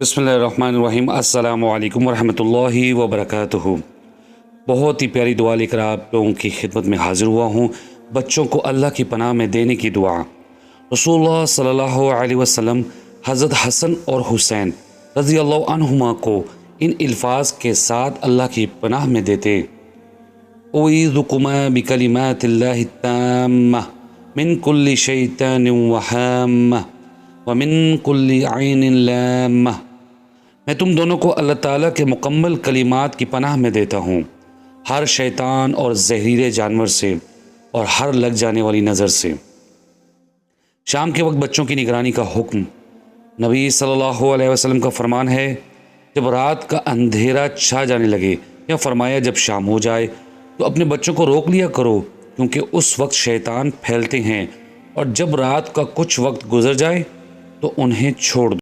بسم اللہ الرحمن الرحیم۔ السلام علیکم ورحمۃ اللہ وبرکاتہ۔ بہت ہی پیاری دعا لے کر آپ لوگوں کی خدمت میں حاضر ہوا ہوں۔ بچوں کو اللہ کی پناہ میں دینے کی دعا۔ رسول اللہ صلی اللہ علیہ وسلم حضرت حسن اور حسین رضی اللہ عنہما کو ان الفاظ کے ساتھ اللہ کی پناہ میں دیتے: اعوذکما بکلمات اللہ التامہ من کل شیطان وہامہ ومن کل عین لامہ۔ میں تم دونوں کو اللہ تعالیٰ کے مکمل کلمات کی پناہ میں دیتا ہوں، ہر شیطان اور زہریلے جانور سے اور ہر لگ جانے والی نظر سے۔ شام کے وقت بچوں کی نگرانی کا حکم۔ نبی صلی اللہ علیہ وسلم کا فرمان ہے، جب رات کا اندھیرا چھا جانے لگے، یا فرمایا جب شام ہو جائے تو اپنے بچوں کو روک لیا کرو، کیونکہ اس وقت شیطان پھیلتے ہیں، اور جب رات کا کچھ وقت گزر جائے تو انہیں چھوڑ دو۔